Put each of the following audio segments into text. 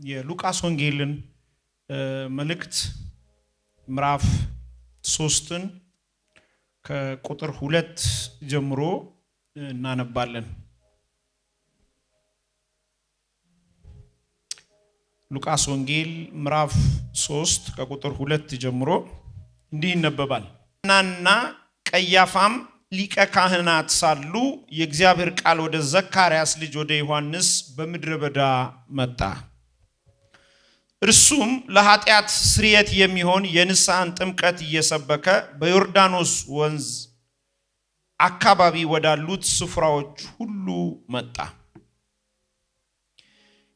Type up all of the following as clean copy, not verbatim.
የሉቃስ ወንጌልን መልእክት ምዕራፍ 3ን ከቁጥር 2 ጀምሮ እናነባለን። ሉቃስ ወንጌል ምዕራፍ 3 ከቁጥር 2 ጀምሮ እንዲህ ይነበባል። ሐናና ቀያፋም ሊቀ ካህናት ሳሉ የእግዚአብሔር ቃል ወደ ዘካርያስ ልጅ ወደ ዮሐንስ በምድረ በዳ መጣ። እርሱም ለኃጢአት ስርየት የሚሆን የንስሐን ጥምቀት እየሰበከ በዮርዳኖስ ወንዝ አካባቢ ወዳሉት ስፍራዎች ሁሉ መጣ።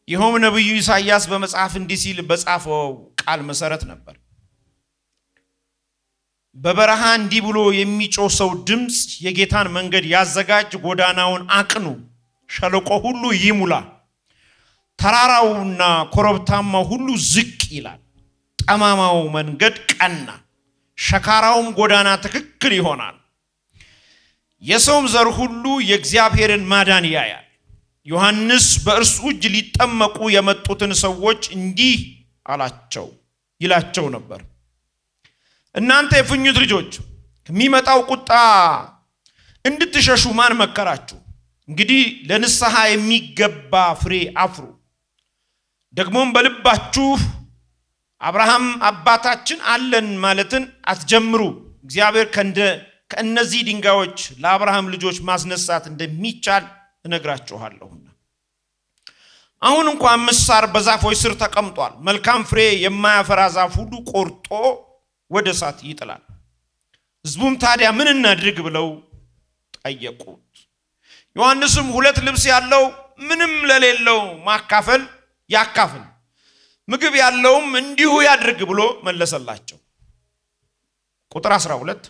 ይኸውም ነቢዩ ኢሳይያስ በመጽሐፍ እንዲህ ሲል በጻፈው ቃል መሰረት ነበር። በበረሃ እንዲህ ብሎ የሚጮህ ሰው ድምፅ፣ የጌታን መንገድ ያዘጋጅ፣ ጎዳናውን አቅኑ፣ ሸለቆ ሁሉ ይሙላ፣ ተራራውና ኮረብታማው ሁሉ ዝቅ ይላል፣ ጠማማው መንገድ ቀና፣ ሸካራውም ጎዳና ትክክል ይሆናል። የሰውም ዘር ሁሉ የእግዚአብሔርን ማዳን ያያል። ዮሐንስ በእርሱ እጅ ሊጠመቁ የመጡትን ሰዎች እንዲህ ይላቸው ነበር። እናንተ የእፉኝት ልጆች ከሚመጣው ቁጣ እንድትሸሹ ማን መከራችሁ? እንግዲህ ለንስሐ የሚገባ ፍሬ አፍሩ። ደግሞም በልባችሁ አብርሃም አባታችን አለን ማለትን አትጀምሩ። እግዚአብሔር ከእነዚህ ድንጋዮች ለአብርሃም ልጆች ማስነሳት እንደሚቻል እነግራችኋለሁና። አሁን እንኳን ምሳር በዛፎች ስር ተቀምጧል። መልካም ፍሬ የማያፈራ ዛፍ ሁሉ ቆርጦ ወደ እሳት ይጥላል። ሕዝቡም ታዲያ ምን እናድርግ ብለው ጠየቁት። ዮሐንስም 2 ልብስ ያለው ምንም ለሌለው ማካፈል ያካፍል፣ ምግብ ያለውም እንዲሁ ያድርግ ብሎ መለሰላቸው። ቁጥር 12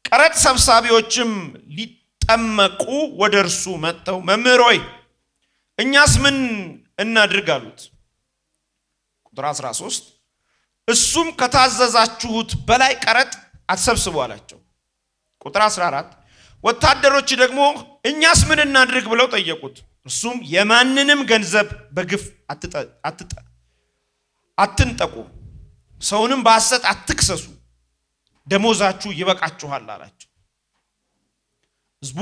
ቀረጥ ሰብሳቢዎችም ሊጠመቁ ወደ እርሱ መጥተው መምህር ሆይ እኛስ ምን እናድርግ አሉት። ቁጥር 13 እሱም ከታዘዛችሁት በላይ ቀረጥ አትሰብስቡ አላቸው። ቁጥር 14 ወታደሮች ደግሞ እኛስ ምን እናድርግ ብለው ጠየቁት። እሱም የማንንም ገንዘብ በግፍ አትንጠቁ፣ ሰውንም በሐሰት አትክሰሱ፣ ደሞዛችሁ ይበቃችኋል አላቸው። ሕዝቡ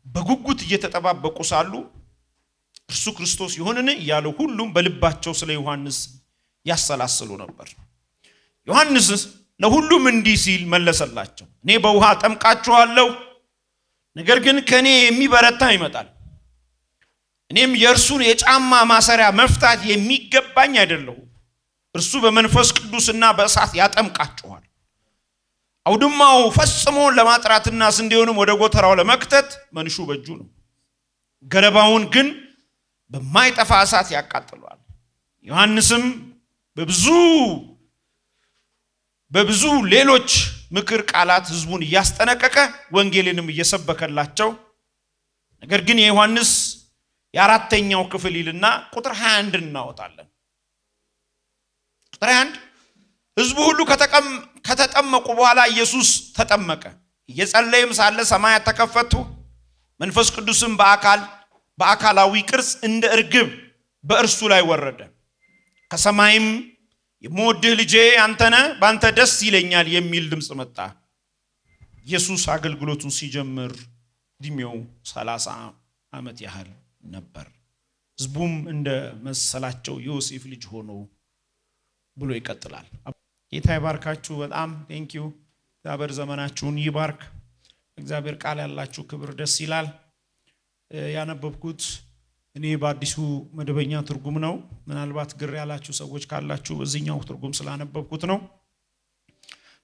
በጉጉት እየተጠባበቁ ሳሉ እርሱ ክርስቶስ ይሆንን እያሉ ሁሉም በልባቸው ስለ ዮሐንስ ያሰላስሉ ነበር። ዮሐንስ ለሁሉም እንዲህ ሲል መለሰላቸው። እኔ በውሃ አጠምቃችኋለሁ፣ ነገር ግን ከኔ የሚበረታ ይመጣል። እኔም የእርሱን የጫማ ማሰሪያ መፍታት የሚገባኝ አይደለሁም። እርሱ በመንፈስ ቅዱስና በእሳት ያጠምቃችኋል። አውድማው ፈጽሞ ለማጥራትና ስንዴውንም ወደ ጎተራው ለመክተት መንሹ በእጁ ነው። ገለባውን ግን በማይጠፋ እሳት ያቃጥለዋል። ዮሐንስም በብዙ ሌሎች ምክር ቃላት ሕዝቡን እያስጠነቀቀ ወንጌልንም እየሰበከላቸው፣ ነገር ግን የዮሐንስ የአራተኛው ክፍል ይልና ቁጥር 21 እናወጣለን። ቁጥር 21 ሕዝቡ ሁሉ ከተጠመቁ በኋላ ኢየሱስ ተጠመቀ። እየጸለየም ሳለ ሰማያት ተከፈቱ፣ መንፈስ ቅዱስም በአካላዊ ቅርጽ እንደ እርግብ በእርሱ ላይ ወረደ። ከሰማይም የምወድህ ልጄ አንተነ፣ በአንተ ደስ ይለኛል የሚል ድምፅ መጣ። ኢየሱስ አገልግሎቱን ሲጀምር ዕድሜው 30 ዓመት ያህል ነበር። ሕዝቡም እንደ መሰላቸው ዮሴፍ ልጅ ሆኖ ብሎ ይቀጥላል። ጌታ ይባርካችሁ። በጣም ቴንኪው። እግዚአብሔር ዘመናችሁን ይባርክ። እግዚአብሔር ቃል ያላችሁ ክብር ደስ ይላል። ያነበብኩት እኔ በአዲሱ መደበኛ ትርጉም ነው። ምናልባት ግር ያላችሁ ሰዎች ካላችሁ በዚህኛው ትርጉም ስላነበብኩት ነው።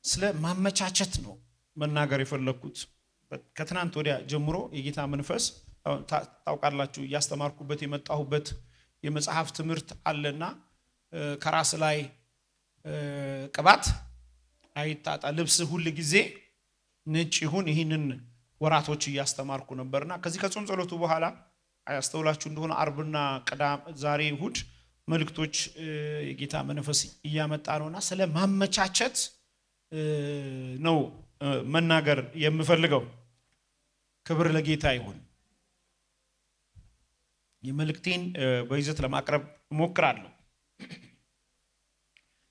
ስለ ማመቻቸት ነው መናገር የፈለኩት። ከትናንት ወዲያ ጀምሮ የጌታ መንፈስ ታውቃላችሁ እያስተማርኩበት የመጣሁበት የመጽሐፍ ትምህርት አለና ከራስ ላይ ቅባት አይታጣ፣ ልብስ ሁሉ ጊዜ ነጭ ይሁን፣ ይህንን ወራቶች እያስተማርኩ ነበርና ከዚህ ከጾም ጸሎቱ በኋላ አያስተውላችሁ እንደሆነ አርብና ቅዳሜ ዛሬ እሁድ መልእክቶች የጌታ መንፈስ እያመጣ ነውና ስለ ማመቻቸት ነው መናገር የምፈልገው። ክብር ለጌታ ይሁን። የመልእክቴን በይዘት ለማቅረብ እሞክራለሁ።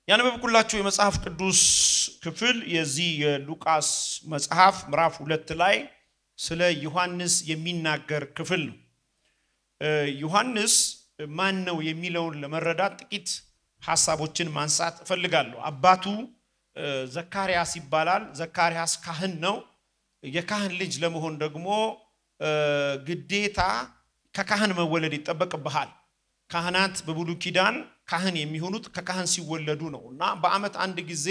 ያነበብኩላችሁ የመጽሐፍ ቅዱስ ክፍል የዚህ የሉቃስ መጽሐፍ ምዕራፍ 2 ላይ ስለ ዮሐንስ የሚናገር ክፍል ነው። ዮሐንስ ማን ነው የሚለውን ለመረዳት ጥቂት ሐሳቦችን ማንሳት እፈልጋለሁ። አባቱ ዘካርያስ ይባላል። ዘካርያስ ካህን ነው። የካህን ልጅ ለመሆን ደግሞ ግዴታ ከካህን መወለድ ይጠበቅብሃል። ካህናት በብሉይ ኪዳን ካህን የሚሆኑት ከካህን ሲወለዱ ነውና በአመት አንድ ጊዜ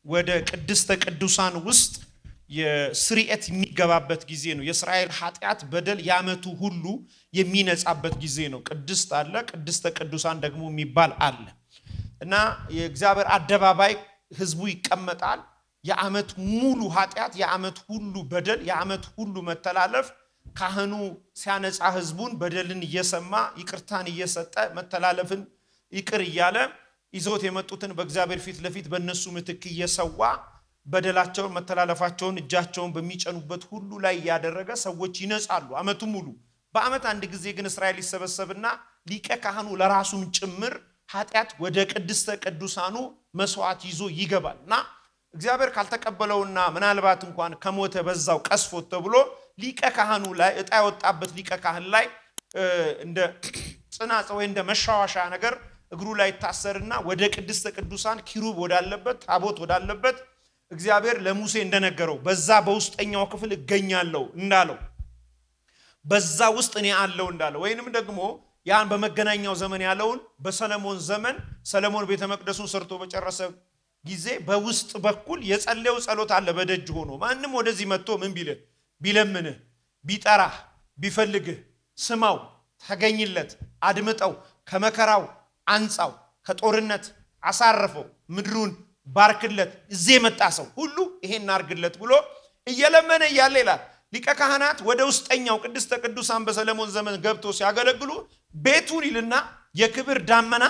ወደ ቅድስተ ቅዱሳን ውስጥ የስርየት የሚገባበት ጊዜ ነው። የእስራኤል ኃጢአት በደል ያመቱ ሁሉ የሚነጻበት ጊዜ ነው። ቅድስት አለ፣ ቅድስተ ቅዱሳን ደግሞ የሚባል አለ እና የእግዚአብሔር አደባባይ ህዝቡ ይቀመጣል። የአመት ሙሉ ኃጢአት፣ የአመት ሁሉ በደል፣ የአመት ሁሉ መተላለፍ ካህኑ ሲያነጻ ህዝቡን በደልን እየሰማ ይቅርታን እየሰጠ መተላለፍን ይቅር እያለ ይዘውት የመጡትን በእግዚአብሔር ፊት ለፊት በእነሱ ምትክ እየሰዋ በደላቸውን መተላለፋቸውን እጃቸውን በሚጨኑበት ሁሉ ላይ ያደረገ ሰዎች ይነጻሉ አመቱ ሙሉ። በአመት አንድ ጊዜ ግን እስራኤል ይሰበሰብና ሊቀ ካህኑ ለራሱም ጭምር ኃጢአት ወደ ቅድስተ ቅዱሳኑ መስዋዕት ይዞ ይገባልና እግዚአብሔር ካልተቀበለውና ምናልባት እንኳን ከሞተ በዛው ቀስፎት ተብሎ ሊቀ ካህኑ ላይ እጣ የወጣበት ሊቀ ካህን ላይ እንደ ጽናጽ ወይ እንደ መሻዋሻ ነገር እግሩ ላይ ታሰርና ወደ ቅድስተ ቅዱሳን ኪሩብ ወዳለበት ታቦት ወዳለበት እግዚአብሔር ለሙሴ እንደነገረው በዛ በውስጠኛው ክፍል እገኛለሁ እንዳለው በዛ ውስጥ እኔ አለው እንዳለው ወይንም ደግሞ ያን በመገናኛው ዘመን ያለውን በሰለሞን ዘመን ሰለሞን ቤተ መቅደሱን ሰርቶ በጨረሰ ጊዜ በውስጥ በኩል የጸለየው ጸሎት አለ። በደጅ ሆኖ ማንንም ወደዚህ መጥቶ ምን ቢለምንህ ቢጠራህ ቢፈልግህ ስማው፣ ተገኝለት፣ አድምጠው፣ ከመከራው አንጻው፣ ከጦርነት አሳርፈው፣ ምድሩን ባርክለት፣ እዚህ የመጣ ሰው ሁሉ ይሄን አርግለት ብሎ እየለመነ እያለ ይላል ሊቀ ካህናት ወደ ውስጠኛው ቅድስተ ቅዱሳን በሰለሞን ዘመን ገብቶ ሲያገለግሉ ቤቱን ይልና የክብር ዳመና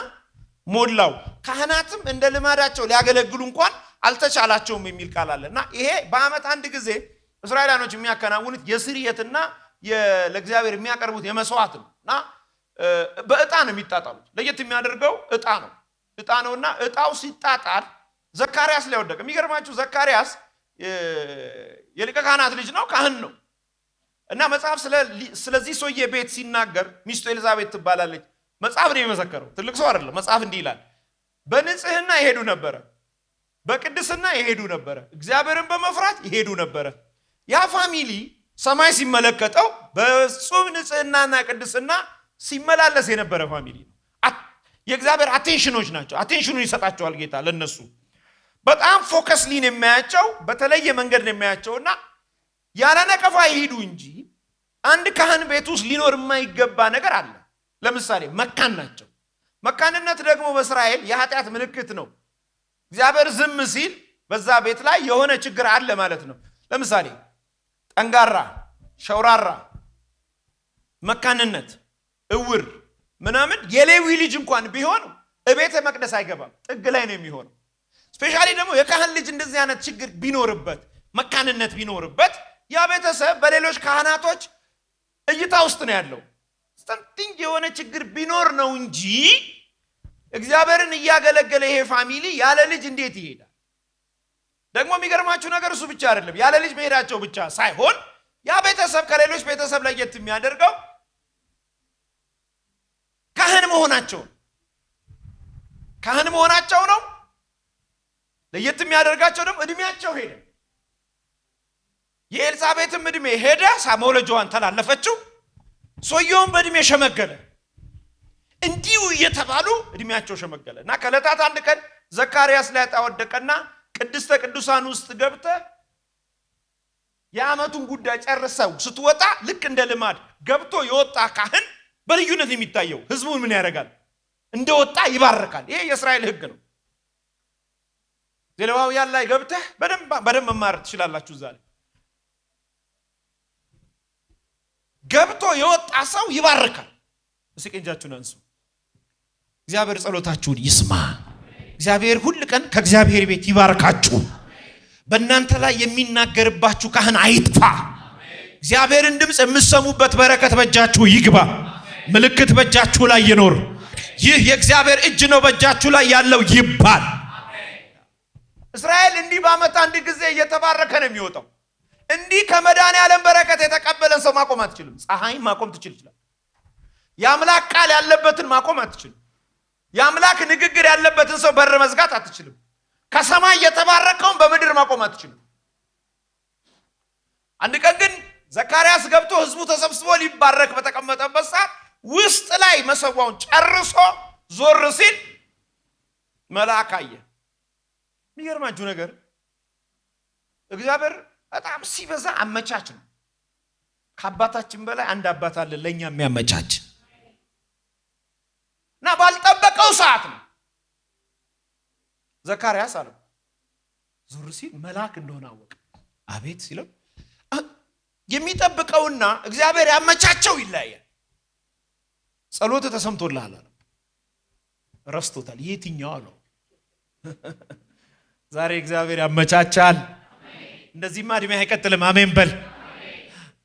ሞላው። ካህናትም እንደ ልማዳቸው ሊያገለግሉ እንኳን አልተቻላቸውም የሚል ቃል አለና ይሄ በአመት አንድ ጊዜ እስራኤላኖች የሚያከናውኑት የስርየትና ለእግዚአብሔር የሚያቀርቡት የመስዋዕት ነውና በእጣ ነው የሚጣጣሉት። ለየት የሚያደርገው እጣ ነውና እጣው ሲጣጣል ዘካርያስ ላይ ወደቀ። የሚገርማችሁ ዘካርያስ የሊቀ ካህናት ልጅ ነው፣ ካህን ነው እና መጽሐፍ ስለዚህ ሰውዬ ቤት ሲናገር ሚስቱ ኤልዛቤት ትባላለች። መጽሐፍ ነው የመሰከረው፣ ትልቅ ሰው አይደለም። መጽሐፍ እንዲህ ይላል፣ በንጽህና ይሄዱ ነበረ፣ በቅድስና ይሄዱ ነበረ፣ እግዚአብሔርን በመፍራት ይሄዱ ነበረ። ያ ፋሚሊ ሰማይ ሲመለከተው በጹም ንጽህናና ቅድስና ሲመላለስ የነበረ ፋሚሊ ነው። የእግዚአብሔር አቴንሽኖች ናቸው። አቴንሽኑን ይሰጣቸዋል ጌታ ለነሱ። በጣም ፎከስሊ ነው የሚያያቸው፣ በተለየ መንገድ ነው የሚያያቸውና ያለ ነቀፋ ይሄዱ እንጂ አንድ ካህን ቤት ውስጥ ሊኖር የማይገባ ነገር አለ። ለምሳሌ መካን ናቸው። መካንነት ደግሞ በእስራኤል የኃጢአት ምልክት ነው። እግዚአብሔር ዝም ሲል በዛ ቤት ላይ የሆነ ችግር አለ ማለት ነው። ለምሳሌ ጠንጋራ፣ ሸውራራ፣ መካንነት፣ እውር ምናምን የሌዊ ልጅ እንኳን ቢሆን እቤተ መቅደስ አይገባም፣ ጥግ ላይ ነው የሚሆነው። ስፔሻሊ ደግሞ የካህን ልጅ እንደዚህ አይነት ችግር ቢኖርበት፣ መካንነት ቢኖርበት ያ ቤተሰብ በሌሎች ካህናቶች እይታ ውስጥ ነው ያለው። ስንት የሆነ ችግር ቢኖር ነው እንጂ እግዚአብሔርን እያገለገለ ይሄ ፋሚሊ ያለ ልጅ እንዴት ይሄዳል? ደግሞ የሚገርማችሁ ነገር እሱ ብቻ አይደለም፣ ያለ ልጅ መሄዳቸው ብቻ ሳይሆን ያ ቤተሰብ ከሌሎች ቤተሰብ ለየት የሚያደርገው ካህን መሆናቸው ነው። ለየት የሚያደርጋቸው ደግሞ እድሜያቸው ሄደ። የኤልዛቤትም እድሜ ሄደ፣ መውለጃዋን ተላለፈችው። ሰውየውም በእድሜ ሸመገለ። እንዲሁ እየተባሉ እድሜያቸው ሸመገለ እና ከዕለታት አንድ ቀን ዘካርያስ ላይ ታወደቀና ቅድስተ ቅዱሳን ውስጥ ገብተ የአመቱን ጉዳይ ጨርሰው ስትወጣ ልክ እንደ ልማድ ገብቶ የወጣ ካህን በልዩነት የሚታየው ህዝቡ ምን ያደርጋል? እንደወጣ ይባርካል። ይሄ የእስራኤል ህግ ነው። ዘሌዋውያን ላይ ገብተህ በደንብ መማር ትችላላችሁ። ዛሬ ገብቶ የወጣ ሰው ይባርካል። እስኪ እጃችሁን አንሱ። እግዚአብሔር ጸሎታችሁን ይስማ። እግዚአብሔር ሁሉ ቀን ከእግዚአብሔር ቤት ይባርካችሁ። በእናንተ ላይ የሚናገርባችሁ ካህን አይጥፋ። እግዚአብሔርን ድምጽ የምትሰሙበት በረከት በእጃችሁ ይግባ። ምልክት በእጃችሁ ላይ ይኖር። ይህ የእግዚአብሔር እጅ ነው በእጃችሁ ላይ ያለው ይባል። እስራኤል እንዲህ በዓመት አንድ ጊዜ እየተባረከ ነው የሚወጣው። እንዲህ ከመድኃኔዓለም በረከት የተቀበለን ሰው ማቆም አትችልም። ፀሐይን ማቆም ትችል ይችላል። የአምላክ ቃል ያለበትን ማቆም አትችልም። የአምላክ ንግግር ያለበትን ሰው በር መዝጋት አትችልም። ከሰማይ የተባረከውን በምድር ማቆም አትችልም። አንድ ቀን ግን ዘካርያስ ገብቶ ህዝቡ ተሰብስቦ ሊባረክ በተቀመጠበት ሰዓት ውስጥ ላይ መሰዋውን ጨርሶ ዞር ሲል መልአክ አየ። የሚገርማችሁ ነገር እግዚአብሔር በጣም ሲበዛ አመቻች ነው። ከአባታችን በላይ አንድ አባት አለ ለኛ የሚያመቻች እና ባልጠበቀው ሰዓት ነው ዘካርያስ አለ ዞር ሲል መልአክ እንደሆነ አወቀ። አቤት ሲለው የሚጠብቀውና እግዚአብሔር ያመቻቸው ይለያያል። ጸሎት ተሰምቶልሃል አለ። ረስቶታል። የትኛው ነው? ዛሬ እግዚአብሔር ያመቻቻል። እንደዚህማ እድሜ አይቀጥልም። አሜን በል።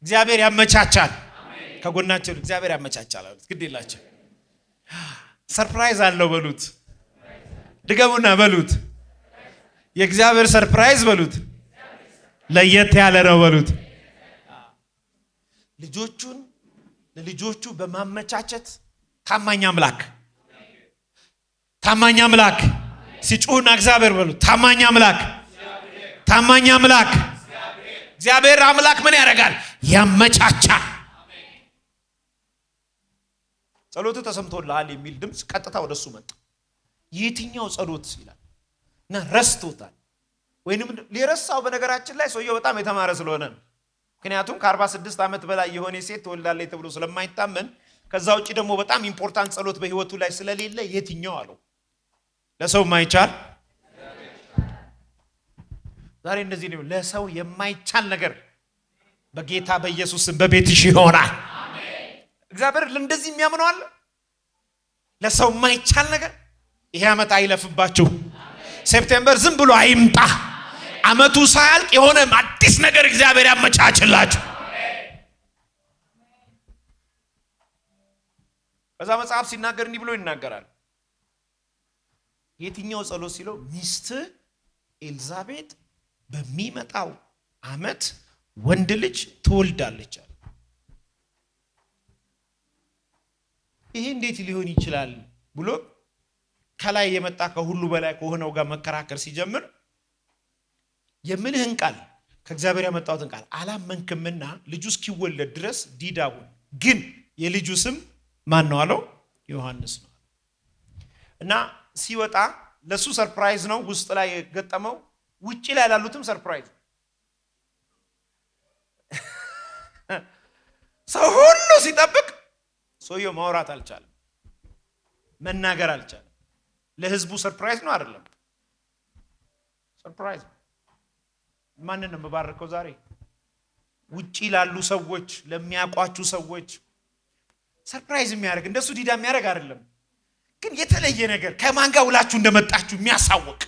እግዚአብሔር ያመቻቻል። ከጎናቸው እግዚአብሔር ያመቻቻል አሉት። ግድ የላቸው ሰርፕራይዝ አለው በሉት። ድገሙና በሉት። የእግዚአብሔር ሰርፕራይዝ በሉት። ለየት ያለ ነው በሉት። ልጆቹን ለልጆቹ በማመቻቸት ታማኝ አምላክ ሲጮህና እግዚአብሔር በሉት። ታማኝ አምላክ እግዚአብሔር አምላክ ምን ያደርጋል? ያመቻቻል። ጸሎቱ ተሰምቶልሃል የሚል ድምጽ ቀጥታ ወደሱ መጣ። የትኛው ጸሎት ይላል እና ረስቶታል። ወይንም ሊረሳው በነገራችን ላይ ሰውየው በጣም የተማረ ስለሆነ ነው። ምክንያቱም ከ46 ዓመት በላይ የሆነ ሴት ትወልዳለች ተብሎ ስለማይታመን ከዛ ውጪ ደግሞ በጣም ኢምፖርታንት ጸሎት በህይወቱ ላይ ስለሌለ የትኛው አለው ለሰው የማይቻል ዛሬ እንደዚህ ነው። ለሰው የማይቻል ነገር በጌታ በኢየሱስ ስም በቤትሽ ይሆናል። እግዚአብሔር እንደዚህ የሚያምነው አለ። ለሰው የማይቻል ነገር ይሄ ዓመት አይለፍባችሁ። ሴፕቴምበር ዝም ብሎ አይምጣ። ዓመቱ ሳያልቅ የሆነ አዲስ ነገር እግዚአብሔር ያመቻችላችሁ። በዛ መጽሐፍ ሲናገር እንዲህ ብሎ ይናገራል። የትኛው ጸሎት ሲለው ሚስት ኤልዛቤጥ በሚመጣው ዓመት ወንድ ልጅ ትወልዳለች አለ። ይሄ እንዴት ሊሆን ይችላል ብሎ ከላይ የመጣ ከሁሉ በላይ ከሆነው ጋር መከራከር ሲጀምር የምልህን ቃል ከእግዚአብሔር ያመጣሁትን ቃል አላመንክምና ልጁ እስኪወለድ ድረስ ዲዳውን ግን የልጁ ስም ማን ነው አለው? ዮሐንስ ነው። እና ሲወጣ ለሱ ሰርፕራይዝ ነው ውስጥ ላይ ገጠመው። ውጪ ላይ ላሉትም ሰርፕራይዝ። ሰው ሁሉ ሲጠብቅ ሰውየው ማውራት አልቻለም፣ መናገር አልቻለም። ለህዝቡ ሰርፕራይዝ ነው አይደለም? ሰርፕራይዝ። ማንን ነው የምባርከው ዛሬ? ውጪ ላሉ ሰዎች፣ ለሚያቋችሁ ሰዎች ሰርፕራይዝ የሚያደርግ እንደሱ ዲዳ የሚያደርግ አይደለም፣ ግን የተለየ ነገር ከማን ጋር ውላችሁ እንደመጣችሁ የሚያሳውቅ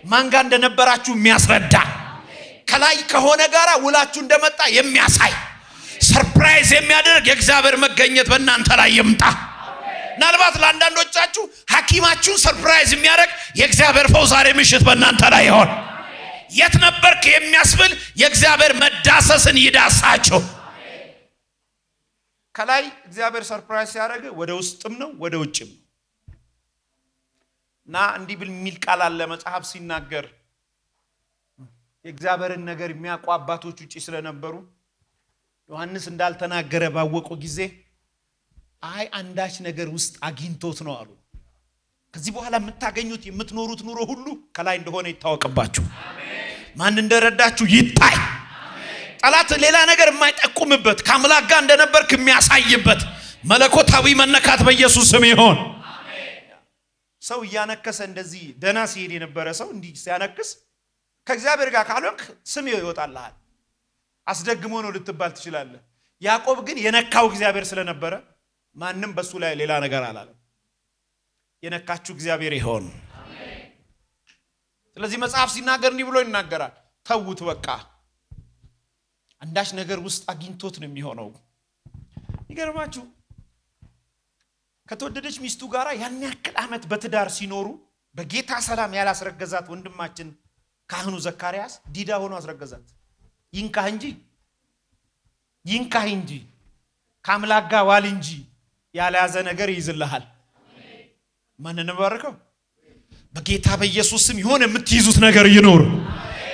ማን ጋር እንደነበራችሁ የሚያስረዳ ከላይ ከሆነ ጋራ ውላችሁ እንደመጣ የሚያሳይ ሰርፕራይዝ የሚያደርግ የእግዚአብሔር መገኘት በእናንተ ላይ ይምጣ። ምናልባት ለአንዳንዶቻችሁ ሐኪማችሁን ሰርፕራይዝ የሚያደርግ የእግዚአብሔር ፈውስ ዛሬ ምሽት በእናንተ ላይ ይሆን። የት ነበርክ የሚያስብል የእግዚአብሔር መዳሰስን ይዳሳችሁ። ከላይ እግዚአብሔር ሰርፕራይዝ ሲያደርግ ወደ ውስጥም ነው ወደ ውጭም ነው። እና እንዲህ የሚል ቃል አለ መጽሐፍ ሲናገር የእግዚአብሔርን ነገር የሚያውቁ አባቶች ውጪ ስለነበሩ ዮሐንስ እንዳልተናገረ ባወቁ ጊዜ አይ አንዳች ነገር ውስጥ አግኝቶት ነው አሉ። ከዚህ በኋላ የምታገኙት የምትኖሩት ኑሮ ሁሉ ከላይ እንደሆነ ይታወቅባችሁ። ማን እንደረዳችሁ ይታይ። ጠላት ሌላ ነገር የማይጠቁምበት ከአምላክ ጋር እንደነበርክ የሚያሳይበት መለኮታዊ መነካት በኢየሱስ ስም ይሁን። ሰው እያነከሰ እንደዚህ ደና ሲሄድ የነበረ ሰው እንዲህ ሲያነክስ ከእግዚአብሔር ጋር ካልሆንክ ስም ይወጣልሃል። አስደግሞ ነው ልትባል ትችላለህ። ያዕቆብ ግን የነካው እግዚአብሔር ስለነበረ ማንም በሱ ላይ ሌላ ነገር አላለም። የነካችሁ እግዚአብሔር ይሁን። ስለዚህ መጽሐፍ ሲናገር እንዲህ ብሎ ይናገራል። ተውት በቃ አንዳች ነገር ውስጥ አግኝቶት ነው የሚሆነው። ይገርማችሁ ከተወደደች ሚስቱ ጋራ ያን ያክል ዓመት በትዳር ሲኖሩ በጌታ ሰላም ያላስረገዛት ወንድማችን ካህኑ ዘካርያስ ዲዳ ሆኖ አስረገዛት። ይንካህ እንጂ ከአምላክ ጋር ዋል እንጂ ያልያዘ ነገር ይይዝልሃል። ማንንም ባርከው በጌታ በኢየሱስ ስም የሆነ የምትይዙት ነገር ይኖር።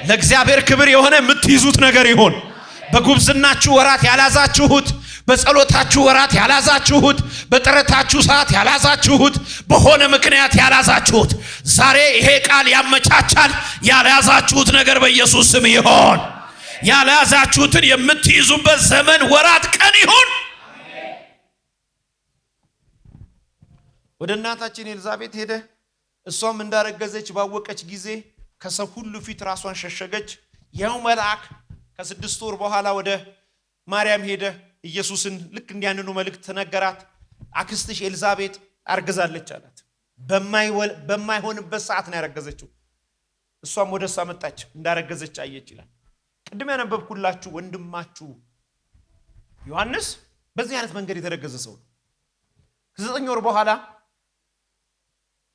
ለእግዚአብሔር ክብር የሆነ የምትይዙት ነገር ይሆን። በጉብዝናችሁ ወራት ያላዛችሁት፣ በጸሎታችሁ ወራት ያላዛችሁት፣ በጥረታችሁ ሰዓት ያላዛችሁት፣ በሆነ ምክንያት ያላዛችሁት ዛሬ ይሄ ቃል ያመቻቻል። ያላዛችሁት ነገር በኢየሱስ ስም ይሆን። ያላዛችሁትን የምትይዙበት ዘመን፣ ወራት፣ ቀን ይሁን። ወደ እናታችን ኤልዛቤት ሄደ። እሷም እንዳረገዘች ባወቀች ጊዜ ከሰው ሁሉ ፊት ራሷን ሸሸገች። ያው መልአክ ከ6 ወር በኋላ ወደ ማርያም ሄደ። ኢየሱስን ልክ እንዲያንኑ መልእክት ተነገራት። አክስትሽ ኤልዛቤት አርግዛለች አላት። በማይሆንበት ሰዓት ነው ያረገዘችው። እሷም ወደ እሷ መጣች፣ እንዳረገዘች አየች ይላል። ቅድም ያነበብኩላችሁ ወንድማችሁ ዮሐንስ በዚህ አይነት መንገድ የተረገዘ ሰው ነው። ከ9 ወር በኋላ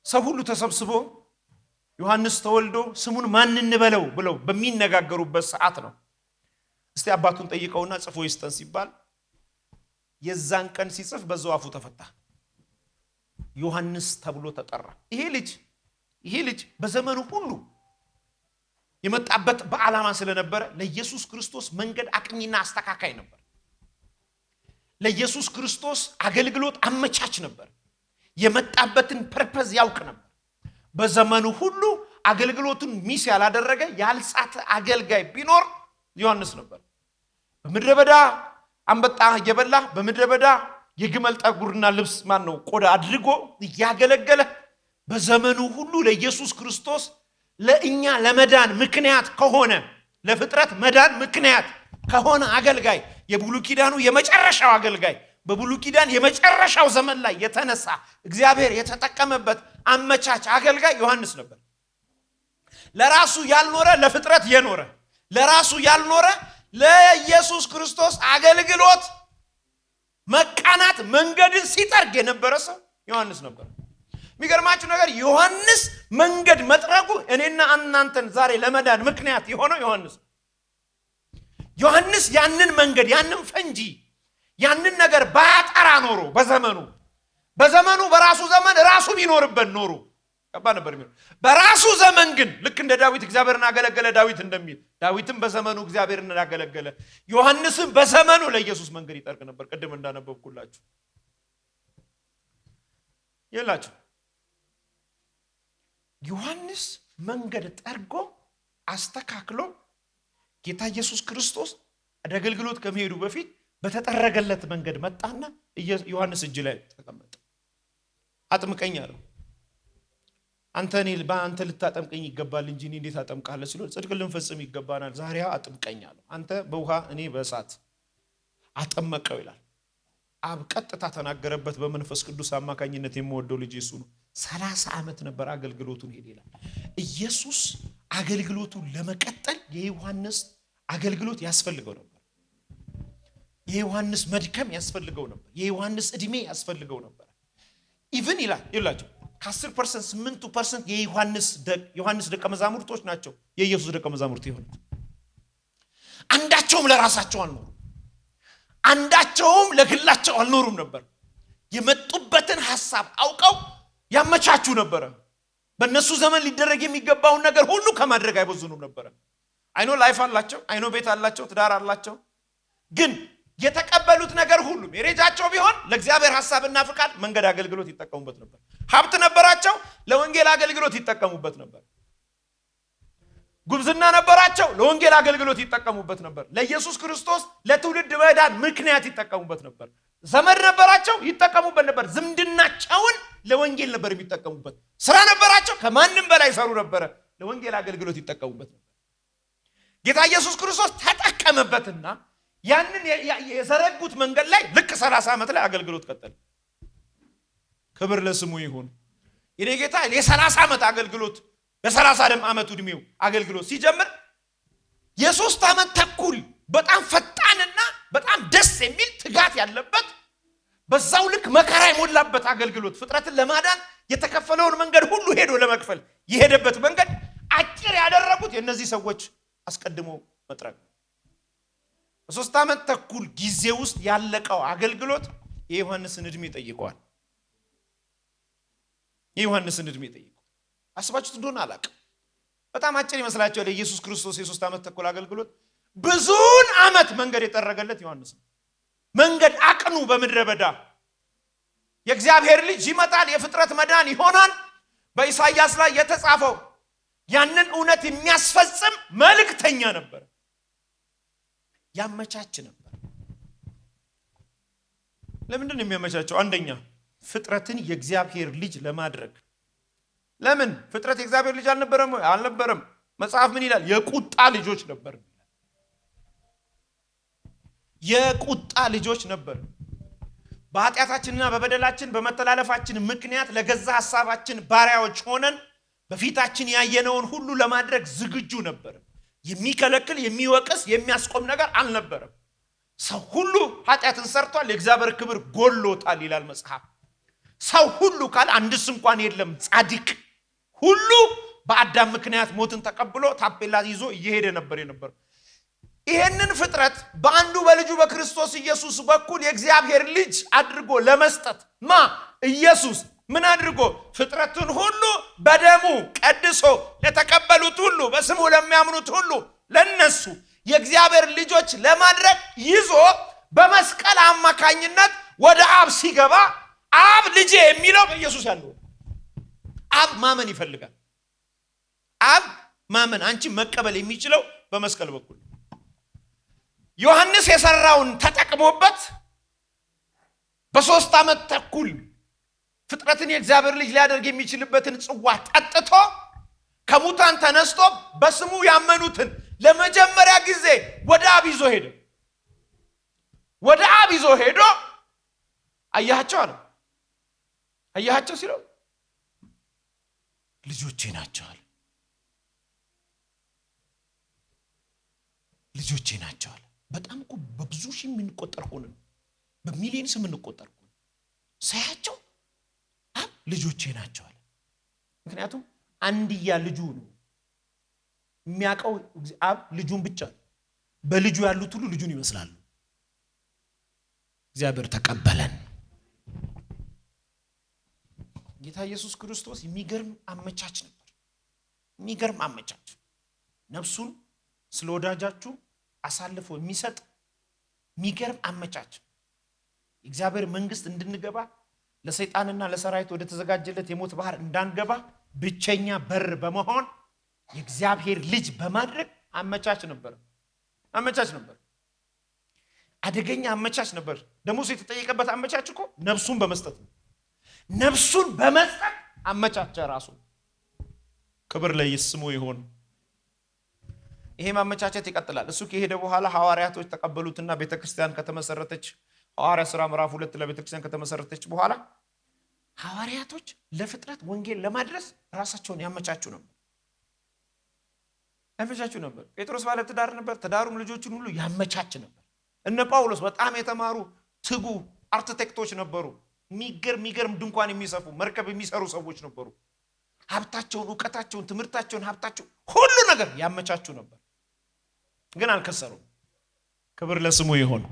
ሰው ሁሉ ተሰብስቦ ዮሐንስ ተወልዶ ስሙን ማን እንበለው ብለው በሚነጋገሩበት ሰዓት ነው እስቲ አባቱን ጠይቀውና ጽፎ ይስጠን ሲባል የዛን ቀን ሲጽፍ በዛው አፉ ተፈታ። ዮሐንስ ተብሎ ተጠራ። ይሄ ልጅ በዘመኑ ሁሉ የመጣበት በዓላማ ስለነበረ ለኢየሱስ ክርስቶስ መንገድ አቅኝና አስተካካይ ነበር። ለኢየሱስ ክርስቶስ አገልግሎት አመቻች ነበር። የመጣበትን ፐርፐዝ ያውቅ ነበር። በዘመኑ ሁሉ አገልግሎቱን ሚስ ያላደረገ ያልጻተ አገልጋይ ቢኖር ዮሐንስ ነበር። በምድረ በዳ አንበጣ እየበላ በምድረ በዳ የግመል ጠጉርና ልብስ ቆዳ አድርጎ ያገለገለ በዘመኑ ሁሉ ለኢየሱስ ክርስቶስ ለእኛ ለመዳን ምክንያት ከሆነ ለፍጥረት መዳን ምክንያት ከሆነ አገልጋይ የብሉይ ኪዳኑ የመጨረሻው አገልጋይ በብሉይ ኪዳን የመጨረሻው ዘመን ላይ የተነሳ እግዚአብሔር የተጠቀመበት አመቻች አገልጋይ ዮሐንስ ነበር። ለራሱ ያልኖረ ለፍጥረት የኖረ ለራሱ ያልኖረ ለኢየሱስ ክርስቶስ አገልግሎት መቃናት መንገድን ሲጠርግ የነበረ ሰው ዮሐንስ ነበር። የሚገርማችሁ ነገር ዮሐንስ መንገድ መጥረጉ እኔና እናንተን ዛሬ ለመዳን ምክንያት የሆነው ዮሐንስ ያንን መንገድ ያንን ፈንጂ ያንን ነገር ባያጠራ ኖሮ በዘመኑ በራሱ ዘመን ራሱ ቢኖርበት ኖሮ ከባድ ነበር የሚሆነው። በራሱ ዘመን ግን ልክ እንደ ዳዊት እግዚአብሔርን አገለገለ ዳዊት እንደሚል ዳዊትም በዘመኑ እግዚአብሔርን አገለገለ። ዮሐንስም በዘመኑ ለኢየሱስ መንገድ ይጠርግ ነበር። ቅድም እንዳነበብኩላችሁ ይላችሁ ዮሐንስ መንገድ ጠርጎ አስተካክሎ ጌታ ኢየሱስ ክርስቶስ አገልግሎት ከመሄዱ በፊት በተጠረገለት መንገድ መጣና ዮሐንስ እጅ ላይ ተቀመጠ። አጥምቀኝ አለው። አንተ ልታጠምቀኝ ይገባል እንጂ እኔ እንዴት አጠምቃለሁ ሲለው ጽድቅ ልንፈጽም ይገባናል። ዛሬ አጥምቀኝ አለው። አንተ በውሃ እኔ በእሳት አጠመቀው ይላል። አብ ቀጥታ ተናገረበት። በመንፈስ ቅዱስ አማካኝነት የምወደው ልጅ እሱ ነው። 30 ዓመት ነበር አገልግሎቱን ሄደ ይላል። ኢየሱስ አገልግሎቱን ለመቀጠል የዮሐንስ አገልግሎት ያስፈልገው ነበር። የዮሐንስ መድከም ያስፈልገው ነበር። የዮሐንስ እድሜ ያስፈልገው ነበር። ኢቭን ይላችሁ ከ10% 8% የዮሐንስ ደቀ መዛሙርቶች ናቸው የኢየሱስ ደቀ መዛሙርት የሆኑት። አንዳቸውም ለራሳቸው አልኖሩም። አንዳቸውም ለግላቸው አልኖሩም ነበር። የመጡበትን ሐሳብ አውቀው ያመቻቹ ነበር። በእነሱ ዘመን ሊደረግ የሚገባውን ነገር ሁሉ ከማድረግ አይበዙንም ነበር። አይኖ ላይፍ አላቸው፣ አይኖ ቤት አላቸው፣ ትዳር አላቸው። ግን የተቀበሉት ነገር ሁሉ ሜሬጃቸው ቢሆን ለእግዚአብሔር ሐሳብና ፍቃድ መንገድ አገልግሎት ይጠቀሙበት ነበር። ሀብት ነበራቸው፣ ለወንጌል አገልግሎት ይጠቀሙበት ነበር። ጉብዝና ነበራቸው፣ ለወንጌል አገልግሎት ይጠቀሙበት ነበር። ለኢየሱስ ክርስቶስ ለትውልድ መዳን ምክንያት ይጠቀሙበት ነበር። ዘመድ ነበራቸው፣ ይጠቀሙበት ነበር። ዝምድናቸውን ለወንጌል ነበር የሚጠቀሙበት። ስራ ነበራቸው፣ ከማንም በላይ ሰሩ ነበር። ለወንጌል አገልግሎት ይጠቀሙበት ነበር። ጌታ ኢየሱስ ክርስቶስ ተጠቀመበትና ያንን የዘረጉት መንገድ ላይ ልክ 30 ዓመት ላይ አገልግሎት ቀጠለ። ክብር ለስሙ ይሁን። የኔ ጌታ የ30 ዓመት አገልግሎት በ30 ዓመቱ እድሜው አገልግሎት ሲጀምር የ3 ዓመት ተኩል በጣም ፈጣንና በጣም ደስ የሚል ትጋት ያለበት በዛው ልክ መከራ የሞላበት አገልግሎት ፍጥረትን ለማዳን የተከፈለውን መንገድ ሁሉ ሄዶ ለመክፈል የሄደበት መንገድ አጭር ምስጢር ያደረጉት የእነዚህ ሰዎች አስቀድሞ መጥረግ። በ3 ዓመት ተኩል ጊዜ ውስጥ ያለቀው አገልግሎት የዮሐንስን እድሜ ጠይቀዋል። የዮሐንስን እድሜ ጠይቀዋል። አስባችሁት እንደሆነ አላውቅም። በጣም አጭር ይመስላችኋል የኢየሱስ ክርስቶስ የ3 ዓመት ተኩል አገልግሎት? ብዙን ዓመት መንገድ የጠረገለት ዮሐንስ ነው። መንገድ አቅኑ በምድረ በዳ የእግዚአብሔር ልጅ ይመጣል፣ የፍጥረት መዳን ይሆናል፣ በኢሳይያስ ላይ የተጻፈው ያንን እውነት የሚያስፈጽም መልእክተኛ ነበር። ያመቻች ነበር። ለምንድን ነው የሚያመቻቸው? አንደኛ ፍጥረትን የእግዚአብሔር ልጅ ለማድረግ። ለምን? ፍጥረት የእግዚአብሔር ልጅ አልነበረም? አልነበረም። መጽሐፍ ምን ይላል? የቁጣ ልጆች ነበር። የቁጣ ልጆች ነበር። በኃጢአታችንና በበደላችን በመተላለፋችን ምክንያት ለገዛ ሐሳባችን ባሪያዎች ሆነን በፊታችን ያየነውን ሁሉ ለማድረግ ዝግጁ ነበር። የሚከለክል የሚወቅስ የሚያስቆም ነገር አልነበረም። ሰው ሁሉ ኃጢአትን ሰርቷል፣ የእግዚአብሔር ክብር ጎሎታል ይላል መጽሐፍ። ሰው ሁሉ ካለ አንድስ እንኳን የለም ጻድቅ። ሁሉ በአዳም ምክንያት ሞትን ተቀብሎ ታፔላ ይዞ እየሄደ ነበር የነበረው። ይሄንን ፍጥረት በአንዱ በልጁ በክርስቶስ ኢየሱስ በኩል የእግዚአብሔር ልጅ አድርጎ ለመስጠት ኢየሱስ ምን አድርጎ? ፍጥረቱን ሁሉ በደሙ ቀድሶ ለተቀበሉት ሁሉ በስሙ ለሚያምኑት ሁሉ ለነሱ የእግዚአብሔር ልጆች ለማድረግ ይዞ በመስቀል አማካኝነት ወደ አብ ሲገባ አብ ልጄ የሚለው በኢየሱስ ያለው አብ ማመን ይፈልጋል። አብ ማመን አንቺ መቀበል የሚችለው በመስቀል በኩል ዮሐንስ የሰራውን ተጠቅሞበት በ3 ዓመት ተኩል ፍጥረትን የእግዚአብሔር ልጅ ሊያደርግ የሚችልበትን ጽዋ ጠጥቶ ከሙታን ተነስቶ በስሙ ያመኑትን ለመጀመሪያ ጊዜ ወደ አብ ይዞ ሄደ። ወደ አብ ይዞ ሄዶ አያቸው አለ። አያቸው ሲለው ልጆቼ ናቸው አለ። ልጆቼ ናቸው አለ። በጣም እኮ በብዙ ሺህ የምንቆጠር ሆነን በሚሊዮንስ የምንቆጠር ሆነን ሳያቸው አብ ልጆቼ ናቸው አለ። ምክንያቱም አንድያ ልጁ ነው የሚያውቀው። አብ ልጁን ብቻ ነው። በልጁ ያሉት ሁሉ ልጁን ይመስላሉ። እግዚአብሔር ተቀበለን። ጌታ ኢየሱስ ክርስቶስ የሚገርም አመቻች ነበር። የሚገርም አመቻች፣ ነፍሱን ስለ ወዳጃችሁ አሳልፎ የሚሰጥ የሚገርም አመቻች። የእግዚአብሔር መንግስት እንድንገባ ለሰይጣንና ለሰራዊት ወደ ተዘጋጀለት የሞት ባህር እንዳንገባ ብቸኛ በር በመሆን የእግዚአብሔር ልጅ በማድረግ አመቻች ነበር። አመቻች ነበር። አደገኛ አመቻች ነበር። ደሞስ የተጠየቀበት አመቻች እኮ ነፍሱን በመስጠት ነው። ነፍሱን በመስጠት አመቻቸ ራሱ። ክብር ለስሙ ይሁን። ይሄ ማመቻቸት ይቀጥላል። እሱ ከሄደ በኋላ ሐዋርያቶች ተቀበሉትና ቤተክርስቲያን ከተመሰረተች ሐዋርያ ሥራ ምዕራፍ 2 ለቤተክርስቲያን ከተመሰረተች በኋላ ሐዋርያቶች ለፍጥረት ወንጌል ለማድረስ ራሳቸውን ያመቻቹ ነበር። ጴጥሮስ ባለ ትዳር ነበር። ትዳሩም ልጆቹን ሁሉ ያመቻች ነበር። እነ ጳውሎስ በጣም የተማሩ ትጉ አርክቴክቶች ነበሩ። የሚገርም ድንኳን የሚሰፉ መርከብ የሚሰሩ ሰዎች ነበሩ። ሀብታቸውን፣ ዕውቀታቸውን፣ ትምህርታቸውን፣ ሀብታቸውን ሁሉ ነገር ያመቻቹ ነበር። ግን አልከሰሩም። ክብር ለስሙ ይሁን።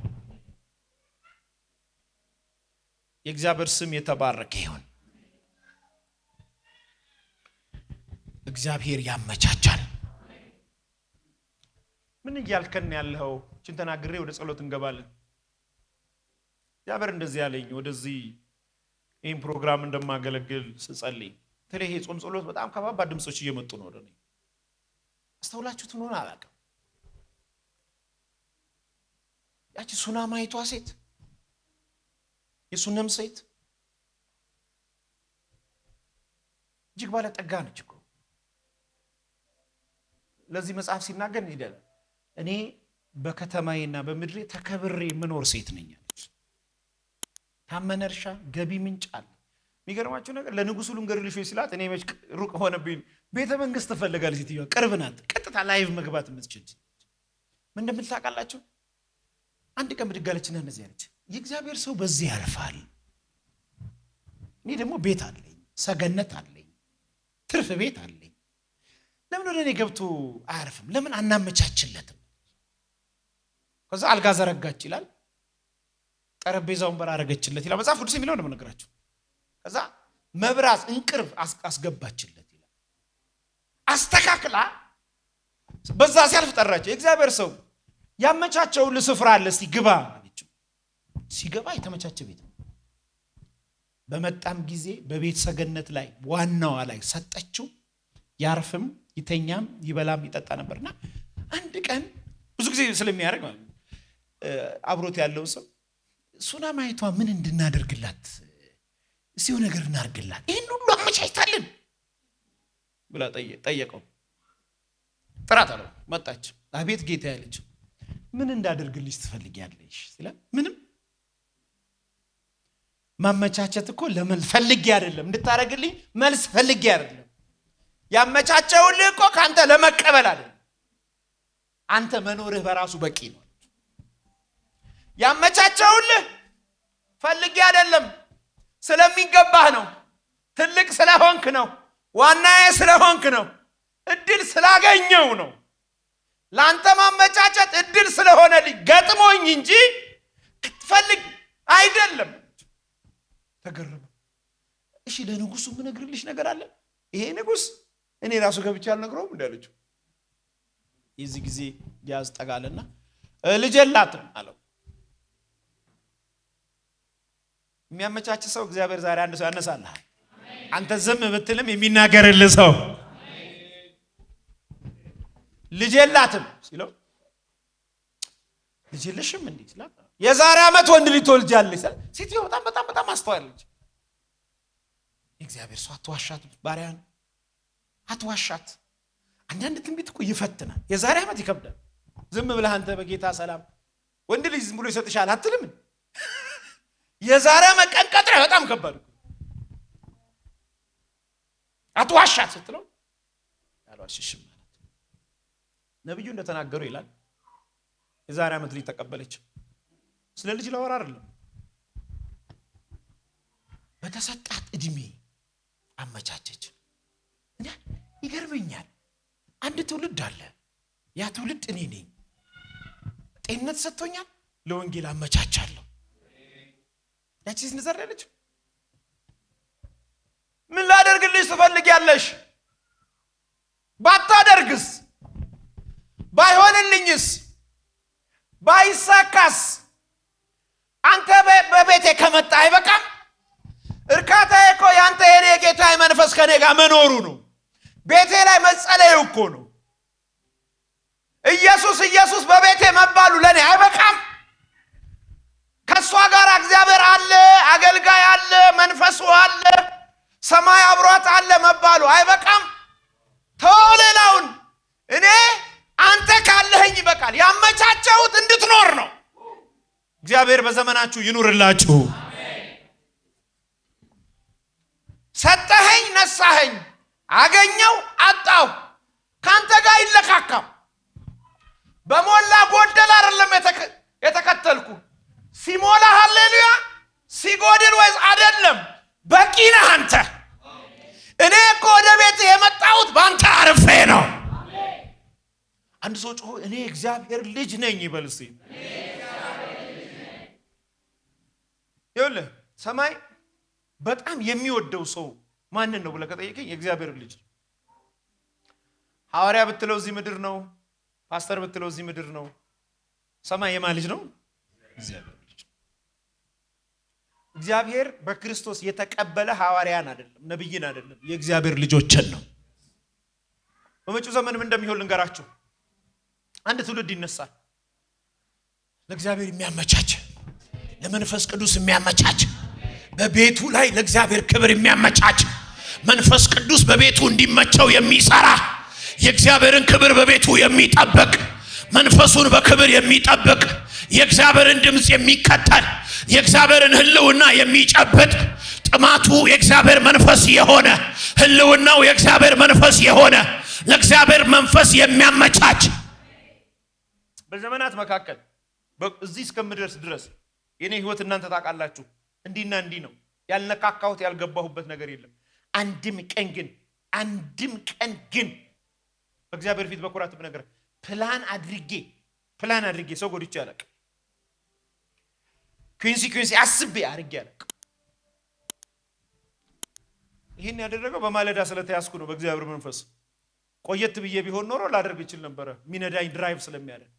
የእግዚአብሔር ስም የተባረከ ይሁን። እግዚአብሔር ያመቻቻል። ምን እያልከን ያለው? እቺን ተናግሬ ወደ ጸሎት እንገባለን። እግዚአብሔር እንደዚህ ያለኝ ወደዚህ ይህን ፕሮግራም እንደማገለግል ስጸልይ ተለይ ጾም ጸሎት በጣም ከባባድ ድምጾች እየመጡ ነው ወደኔ። አስተውላችሁት ነው አላውቅም። ያቺ ሱናማይቷ ሴት የሱነም ሴት እጅግ ባለ ጠጋ ነች እኮ። ለዚህ መጽሐፍ ሲናገር ይላል እኔ በከተማዬና በምድሬ ተከብሬ ምኖር ሴት ነኝ አለች። ታመነ እርሻ ገቢ ምንጭ አለ። የሚገርማችሁ ነገር ለንጉሱ ልንገርልሽ ሲላት እኔ መች ሩቅ ሆነብኝ። ቤተ መንግስት ትፈልጋለች ሴትዮዋ፣ ቅርብ ናት። ቀጥታ ላይቭ መግባት የምትችል ምን እንደምታውቃላችሁ? አንድ ቀን ብድግ አለችና እንደዚህ አለች፣ የእግዚአብሔር ሰው በዚህ ያልፋል። እኔ ደግሞ ቤት አለኝ፣ ሰገነት አለኝ፣ ትርፍ ቤት አለኝ። ለምን ወደ እኔ ገብቶ አያርፍም? ለምን አናመቻችለትም? ከዛ አልጋ ዘረጋች ይላል፣ ጠረጴዛውን በር አረገችለት ይላል መጽሐፍ ቅዱስ የሚለው ነው የምነግራችሁ። ከዛ መብራት እንቅርብ አስገባችለት ይላል። አስተካክላ በዛ ሲያልፍ ጠራቸው። የእግዚአብሔር ሰው ያመቻቸው ለስፍራ አለ እስቲ ግባ አለችው። ሲገባ የተመቻቸ ቤት ነው። በመጣም ጊዜ በቤት ሰገነት ላይ ዋናዋ ላይ ሰጠችው። ያርፍም ይተኛም ይበላም ይጠጣ ነበርና አንድ ቀን ብዙ ጊዜ ስለሚያደርግ ማለት አብሮት ያለው ሰው ሱናማይቷ ምን እንድናደርግላት እዚሁ ነገር እናርግላት ይሄን ሁሉ አመቻችታለን ብላ ጠየቀው። ጥራት አለው። መጣች። አቤት ጌታ ያለች። ምን እንዳደርግልሽ ትፈልጊያለሽ ሲላ ምንም ማመቻቸት እኮ ለምን ፈልጌ አይደለም እንድታረግልኝ መልስ ፈልጌ አይደለም ያመቻቸውልህ እኮ ካንተ ለመቀበል አይደለም አንተ መኖርህ በራሱ በቂ ነው። ያመቻቸውልህ ፈልጌ አይደለም ስለሚገባህ ነው። ትልቅ ስለሆንክ ነው። ዋናዬ ስለሆንክ ነው። እድል ስላገኘው ነው። ላንተ ማመቻቸት እድል ስለሆነልኝ ገጥሞኝ እንጂ ፈልግ አይደለም። ተገረመ። እሺ ለንጉሱ ምን ነግርልሽ ነገር አለ? ይሄ ንጉስ እኔ ራሱ ገብቼ አልነግረውም እንዳለችው የዚህ ጊዜ ያዝ ጠጋለና ልጅ የላትም አለው። የሚያመቻች ሰው እግዚአብሔር ዛሬ አንድ ሰው ያነሳልሃል። አንተ ዝም ብትልም የሚናገርልህ ሰው ልጅ የላትም ሲለው ልጅ የለሽም እንዴ ሲላት የዛሬ ዓመት ወንድ ልጅ ትወልጃለሽ ሲል ሴትዮ በጣም አስተዋለች። እግዚአብሔር ሰው አትዋሻት፣ ባሪያን አትዋሻት። አንዳንድ ትንቢት እኮ ይፈትናል። የዛሬ ዓመት ይከብዳል። ዝም ብለህ አንተ በጌታ ሰላም ወንድ ልጅ ዝም ብሎ ይሰጥሻል አትልም። የዛሬ ዓመት ቀን ቀጥረ በጣም ከባድ ነው። አትዋሻት ስትለው አልዋሽሽም ማለት ነብዩ እንደተናገሩ ይላል። የዛሬ ዓመት ልጅ ተቀበለች። ስለ ልጅ ላወራ አይደለም፣ በተሰጣት እድሜ አመቻቸች። እና ይገርመኛል አንድ ትውልድ አለ። ያ ትውልድ እኔ ነኝ። ጤንነት ሰጥቶኛል፣ ለወንጌል አመቻቻለሁ። ያቺስ ንዘረለች። ምን ላደርግልሽ ትፈልጊያለሽ? ባታደርግስ? ባይሆንልኝስ? ባይሳካስ? አንተ በቤቴ ከመጣ አይበቃም? እርካታዬ እኮ ያንተ የኔ ጌታ መንፈስ ከኔ ጋር መኖሩ ነው። ቤቴ ላይ መጸለዩ እኮ ነው። ኢየሱስ በቤቴ መባሉ ለኔ አይበቃም? ከሷ ጋር እግዚአብሔር አለ፣ አገልጋይ አለ፣ መንፈሱ አለ፣ ሰማይ አብሯት አለ መባሉ አይበቃም? ተወለላውን እኔ አንተ ካለህኝ ይበቃል። ያመቻቸውት እንድትኖር ነው። እግዚአብሔር በዘመናችሁ ይኑርላችሁ። ሰጠኸኝ፣ ነሳኸኝ፣ አገኘው፣ አጣው ካንተ ጋር ይለካካም። በሞላ ጎደል አይደለም የተከተልኩ። ሲሞላ ሃሌሉያ፣ ሲጎድል ወይስ አይደለም? በቂ ነህ አንተ። እኔ እኮ ወደ ቤት የመጣሁት ባንተ አርፌ ነው። አንድ ሰው ጮሆ እኔ እግዚአብሔር ልጅ ነኝ ይበል እስቲ። ይኸውልህ ሰማይ በጣም የሚወደው ሰው ማንን ነው ብለህ ከጠየቀኝ የእግዚአብሔር ልጅ። ሐዋርያ ብትለው እዚህ ምድር ነው፣ ፓስተር ብትለው እዚህ ምድር ነው። ሰማይ የማን ልጅ ነው? እግዚአብሔር ልጅ። እግዚአብሔር በክርስቶስ የተቀበለ ሐዋርያን አይደለም፣ ነብይን አይደለም፣ የእግዚአብሔር ልጆችን ነው። በመጪው ዘመን ምን እንደሚሆን ልንገራችሁ። አንድ ትውልድ ይነሳል፣ ለእግዚአብሔር የሚያመቻች፣ ለመንፈስ ቅዱስ የሚያመቻች፣ በቤቱ ላይ ለእግዚአብሔር ክብር የሚያመቻች፣ መንፈስ ቅዱስ በቤቱ እንዲመቸው የሚሰራ፣ የእግዚአብሔርን ክብር በቤቱ የሚጠብቅ፣ መንፈሱን በክብር የሚጠብቅ፣ የእግዚአብሔርን ድምጽ የሚከተል፣ የእግዚአብሔርን ህልውና የሚጨብጥ፣ ጥማቱ የእግዚአብሔር መንፈስ የሆነ፣ ህልውናው የእግዚአብሔር መንፈስ የሆነ፣ ለእግዚአብሔር መንፈስ የሚያመቻች። በዘመናት መካከል እዚህ እስከምደርስ ድረስ የኔ ህይወት እናንተ ታውቃላችሁ፣ እንዲና እንዲህ ነው። ያልነካካሁት ያልገባሁበት ነገር የለም። አንድም ቀን ግን በእግዚአብሔር ፊት በኩራት ብነገር ፕላን አድርጌ ሰው ጎድቼ አላውቅም። ኮንሲኩዌንስ አስቤ አድርጌ አላውቅም። ይሄን ያደረገው በማለዳ ስለተያዝኩ ነው። በእግዚአብሔር መንፈስ ቆየት ብዬ ቢሆን ኖሮ ላደርግ ይችል ነበር። ሚነዳኝ ድራይቭ ስለሚያደርግ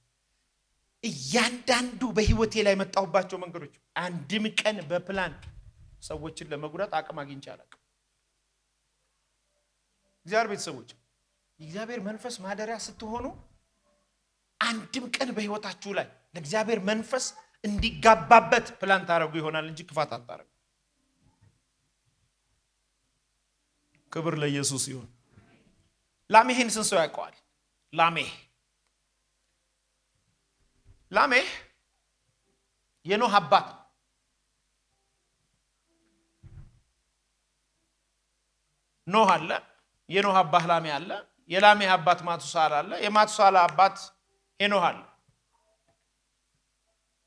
እያንዳንዱ በህይወቴ ላይ መጣሁባቸው መንገዶች አንድም ቀን በፕላን ሰዎችን ለመጉዳት አቅም አግኝቼ አላውቅም። እግዚአብሔር ቤተሰቦች የእግዚአብሔር መንፈስ ማደሪያ ስትሆኑ አንድም ቀን በህይወታችሁ ላይ ለእግዚአብሔር መንፈስ እንዲጋባበት ፕላን ታረጉ ይሆናል እንጂ ክፋት አታረጉ። ክብር ለኢየሱስ ይሁን። ላሜህን ስንት ሰው ያውቀዋል? ላሜህ የኖህ አባት ነው። ኖህ አለ፣ የኖህ አባት ላሜህ አለ፣ የላሜህ አባት ማቱሳላ አለ፣ የማቱሳላ አባት ሄኖህ አለ።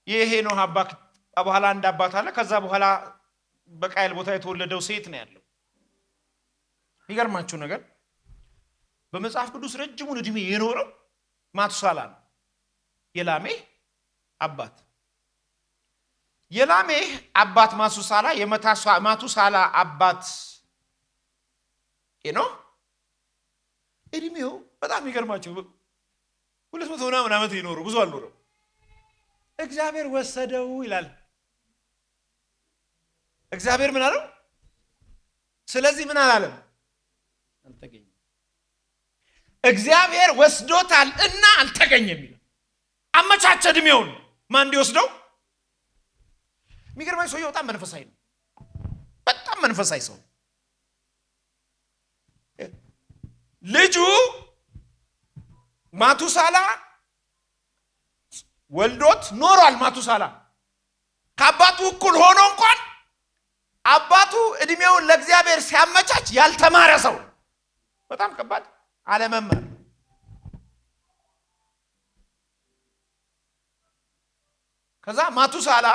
የሄኖህ አባት በኋላ አንድ አባት አለ። ከዛ በኋላ በቃየል ቦታ የተወለደው ሴት ነው ያለው። የሚገርማችሁ ነገር በመጽሐፍ ቅዱስ ረጅሙን እድሜ የኖረው ማቱሳላ ነው፣ የላሜህ አባት። የላሜህ አባት ማቱሳላ፣ የማቱሳላ አባት ሄኖህ እድሜው በጣም የሚገርማችሁ 200 ምናምን ዓመት የኖረው ብዙ አልኖረው። እግዚአብሔር ወሰደው ይላል። እግዚአብሔር ምን አለው? ስለዚህ ምን አላለም? አልተገኘም። እግዚአብሔር ወስዶታል እና አልተገኘም ይላል። አመቻቸ እድሜውን ማን እንዲወስደው። የሚገርመኝ ሰውየው በጣም መንፈሳዊ ነው። በጣም መንፈሳዊ ሰው። ልጁ ማቱሳላ ወልዶት ኖሯል። ማቱሳላ ከአባቱ እኩል ሆኖ እንኳን አባቱ እድሜውን ለእግዚአብሔር ሲያመቻች ያልተማረ ሰው። በጣም ከባድ አለመማር። ከዛ ማቱሳላ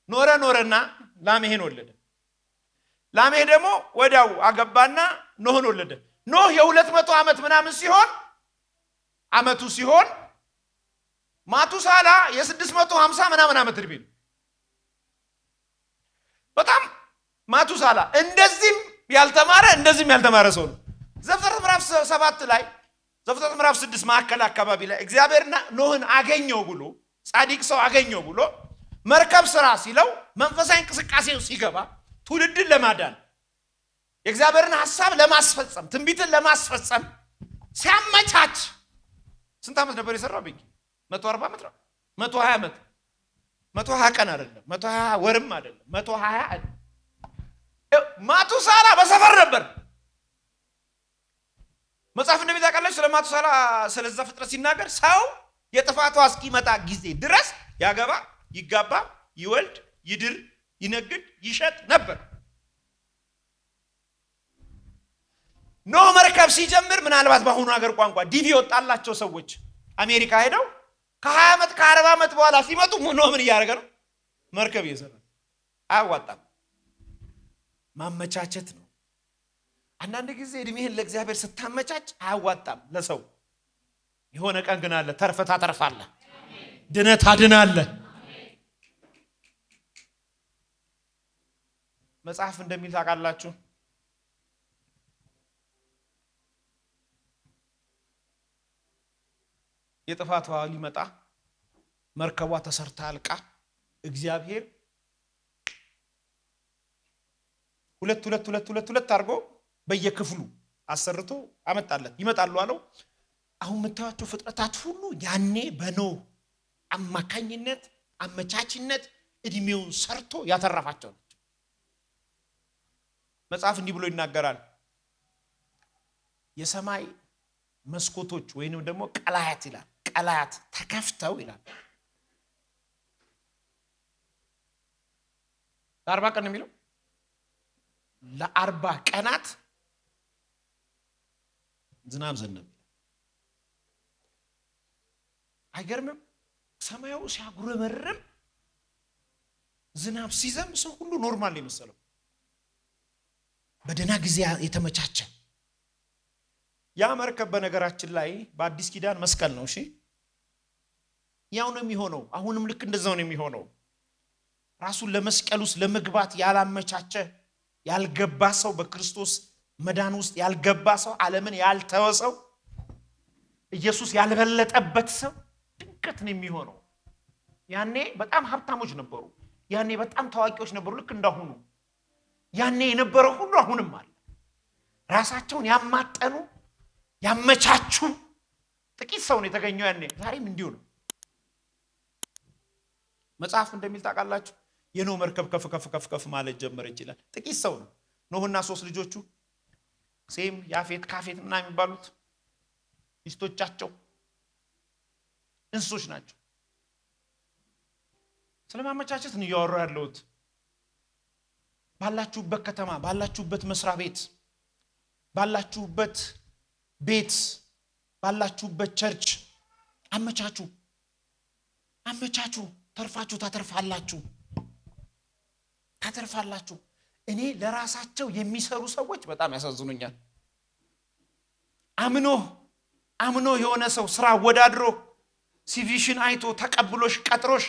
ኖረና ላሜህን ወለደ። ላሜህ ደግሞ ወዲያው አገባና ኖህን ወለደ። ኖህ የ200 ዓመት ምናምን ዓመቱ ሲሆን ማቱሳላ የ650 ምናምን ዓመት እድሜ ነው። በጣም ማቱሳላ እንደዚህም ያልተማረ ሰው ነው። ዘፍጥረት ምዕራፍ 7 ላይ ዘፍጥረት ምዕራፍ 6 ማዕከል አካባቢ ላይ እግዚአብሔርና ኖህን አገኘው ብሎ ጻድቅ ሰው አገኘው ብሎ መርከብ ስራ ሲለው መንፈሳዊ እንቅስቃሴው ሲገባ ትውልድን ለማዳን የእግዚአብሔርን ሐሳብ ለማስፈጸም ትንቢትን ለማስፈጸም ሲያመቻች ስንት ዓመት ነበር የሰራው? 140 ዓመት ነው። 120 ዓመት 120 ቀን አይደለም፣ 120 ወርም አይደለም፣ 120 ማቱሳላ በሰፈር ነበር። መጽሐፍ እንደሚታወቃለች ስለ ማቱሳላ ስለዛ ፍጥረት ሲናገር ሰው የጥፋቱ እስኪመጣ ጊዜ ድረስ ያገባ፣ ይጋባ፣ ይወልድ፣ ይድር፣ ይነግድ፣ ይሸጥ ነበር። ኖህ መርከብ ሲጀምር ምናልባት በአሁኑ ሀገር ቋንቋ ዲቪ ወጣላቸው ሰዎች አሜሪካ ሄደው ከ20 ዓመት ከ40 ዓመት በኋላ ሲመጡ ኖህ ምን እያደረገ ነው? መርከብ እየሰራ። አያዋጣም። ማመቻቸት ነው። አንዳንድ ጊዜ እድሜህን ለእግዚአብሔር ስታመቻች አያዋጣም ለሰው። የሆነ ቀን ግን አለ ተርፈታ ተርፋለህ፣ ድነት አድናለህ። መጽሐፍ እንደሚል ታውቃላችሁ የጥፋቷ ሊመጣ መርከቧ ተሰርታ አልቃ እግዚአብሔር ሁለት አድርጎ በየክፍሉ አሰርቶ አመጣለት። ይመጣሉ አለው። አሁን የምታዩቸው ፍጥረታት ሁሉ ያኔ በኖህ አማካኝነት አመቻችነት እድሜውን ሰርቶ ያተረፋቸው ናቸው። መጽሐፍ እንዲህ ብሎ ይናገራል። የሰማይ መስኮቶች ወይንም ደግሞ ቀላያት ይላል፣ ቀላያት ተከፍተው ይላል። 40 ቀን ነው የሚለው። ለ40 ቀናት ዝናብ ዘነበ። አይገርምም? ሰማዩ ሲያጉረመርም ዝናብ ሲዘንብ ሰው ሁሉ ኖርማል ነው የመሰለው። በደህና ጊዜ የተመቻቸ ያ መርከብ በነገራችን ላይ በአዲስ ኪዳን መስቀል ነው። እሺ ያው ነው የሚሆነው። አሁንም ልክ እንደዛው ነው የሚሆነው። ራሱን ለመስቀል ውስጥ ለመግባት ያላመቻቸ ያልገባ ሰው፣ በክርስቶስ መዳን ውስጥ ያልገባ ሰው፣ ዓለምን ያልተወ ሰው፣ ኢየሱስ ያልበለጠበት ሰው ድንገት ነው የሚሆነው። ያኔ በጣም ሀብታሞች ነበሩ። ያኔ በጣም ታዋቂዎች ነበሩ። ልክ እንዳሁኑ ያኔ የነበረው ሁሉ አሁንም አለ። ራሳቸውን ያማጠኑ ያመቻቹ ጥቂት ሰው ነው የተገኘው ያኔ። ዛሬም እንዲሁ ነው። መጽሐፍ እንደሚል ታውቃላችሁ፣ የኖህ መርከብ ከፍ ከፍ ከፍ ከፍ ማለት ጀመረ ይችላል። ጥቂት ሰው ነው። ኖህና 3 ልጆቹ ሴም፣ ያፌት፣ ካፌት እና የሚባሉት ሚስቶቻቸው እንስሶች ናቸው። ስለማመቻቸት ነው እያወራሁ ያለሁት። ባላችሁበት ከተማ፣ ባላችሁበት መስሪያ ቤት፣ ባላችሁበት ቤት፣ ባላችሁበት ቸርች አመቻቹ። ተርፋችሁ ታተርፋላችሁ። እኔ ለራሳቸው የሚሰሩ ሰዎች በጣም ያሳዝኑኛል። አምኖ የሆነ ሰው ስራ ወዳድሮ ሲቪሽን አይቶ ተቀብሎሽ ቀጥሮሽ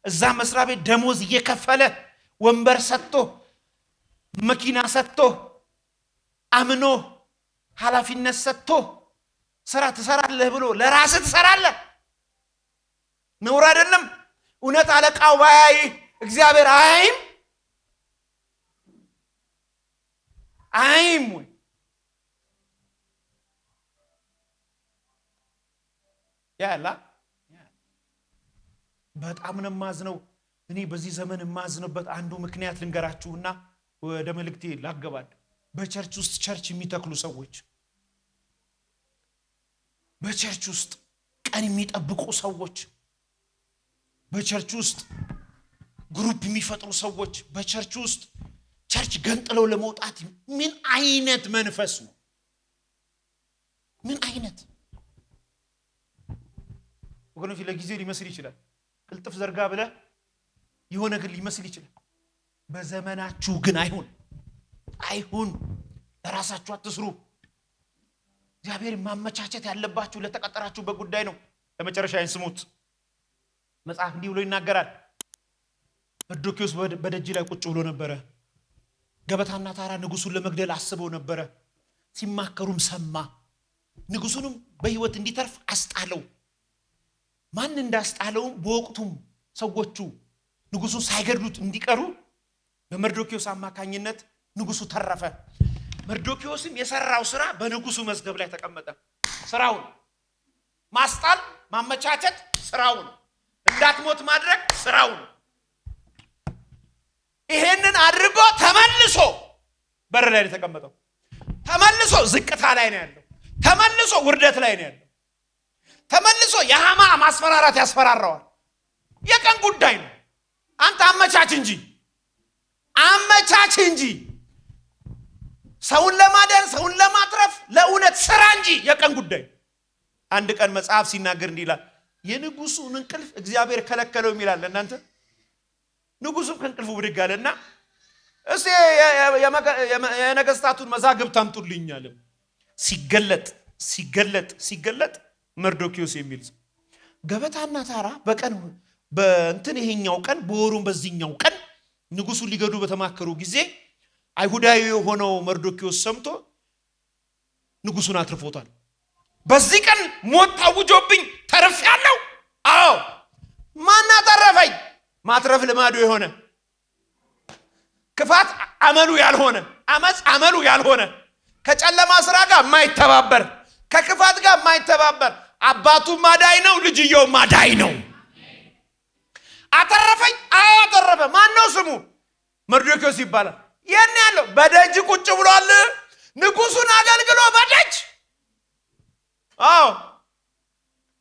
እዛ መስሪያ ቤት ደሞዝ እየከፈለ ወንበር ሰጥቶ መኪና ሰጥቶ አምኖ ኃላፊነት ሰጥቶ ስራ ትሰራለህ ብሎ ለራስህ ትሰራለህ። ነውር አይደለም? እውነት አለቃው ባያይ እግዚአብሔር አይም ወይ? ያላ በጣም ነው ማዝነው። እኔ በዚህ ዘመን ማዝነበት አንዱ ምክንያት ልንገራችሁና ወደ መልእክቴ ላገባል። በቸርች ውስጥ ቸርች የሚተክሉ ሰዎች፣ በቸርች ውስጥ ቀን የሚጠብቁ ሰዎች፣ በቸርች ውስጥ ግሩፕ የሚፈጥሩ ሰዎች፣ በቸርች ውስጥ ቸርች ገንጥለው ለመውጣት ምን አይነት መንፈስ ነው? ምን አይነት ወገኖች፣ ለጊዜው ሊመስል ይችላል። ቅልጥፍ ዘርጋ ብለ የሆነ ግን ሊመስል ይችላል። በዘመናችሁ ግን አይሁን። ለራሳችሁ አትስሩ። እግዚአብሔር ማመቻቸት ያለባችሁ ለተቀጠራችሁበት ጉዳይ ነው። ለመጨረሻ ስሙት። መጽሐፍ እንዲህ ብሎ ይናገራል። መርዶክዮስ በደጅ ላይ ቁጭ ብሎ ነበረ። ገበታና ታራ ንጉሱን ለመግደል አስበው ነበረ። ሲማከሩም ሰማ። ንጉሱንም በህይወት እንዲተርፍ አስጣለው። ማን እንዳስጣለውም በወቅቱም ሰዎቹ ንጉሱን ሳይገድሉት እንዲቀሩ በመርዶክዮስ አማካኝነት ንጉሱ ተረፈ። መርዶክዮስም የሰራው ስራ በንጉሱ መዝገብ ላይ ተቀመጠ። ስራው ማስጣል፣ ማመቻቸት ስራው ነው። እንዳትሞት ማድረግ ስራው ነው። ይሄንን አድርጎ ተመልሶ በር ላይ ተቀመጠው። ተመልሶ ዝቅታ ላይ ነው ያለው። ተመልሶ ውርደት ላይ ነው ያለው። ተመልሶ የሃማ ማስፈራራት ያስፈራራዋል። የቀን ጉዳይ ነው። አንተ አመቻች እንጂ ሰውን ለማዳን ሰውን ለማትረፍ ለእውነት ስራ እንጂ የቀን ጉዳይ። አንድ ቀን መጽሐፍ ሲናገር እንዲህ ይላል፣ የንጉሱን እንቅልፍ እግዚአብሔር ከለከለው ይላል። እናንተ ንጉሱም ከእንቅልፉ ብድግ አለና እስቲ የነገስታቱን መዛግብት አምጡልኝ አለ። ሲገለጥ መርዶክዮስ የሚል ገበታና ታራ በቀን በእንትን ይሄኛው ቀን በወሩም በዚህኛው ቀን ንጉሱ ሊገዱ በተማከሩ ጊዜ አይሁዳዊ የሆነው መርዶክዮስ ሰምቶ ንጉሱን አትርፎታል። በዚህ ቀን ሞት ታውጆብኝ ተርፌያለሁ። አዎ ማን አተረፈኝ? ማትረፍ ልማዱ የሆነ ክፋት አመሉ ያልሆነ አመጽ አመሉ ያልሆነ ከጨለማ ስራ ጋር የማይተባበር ከክፋት ጋር የማይተባበር አባቱ ማዳይ ነው፣ ልጅየው ማዳይ ነው። አተረፈኝ። አዎ አተረፈ። ማን ነው ስሙ? መርዶክዮስ ይባላል። የኔ ያለው በደጅ ቁጭ ብሏል። ንጉሱን አገልግሎ በደጅ አዎ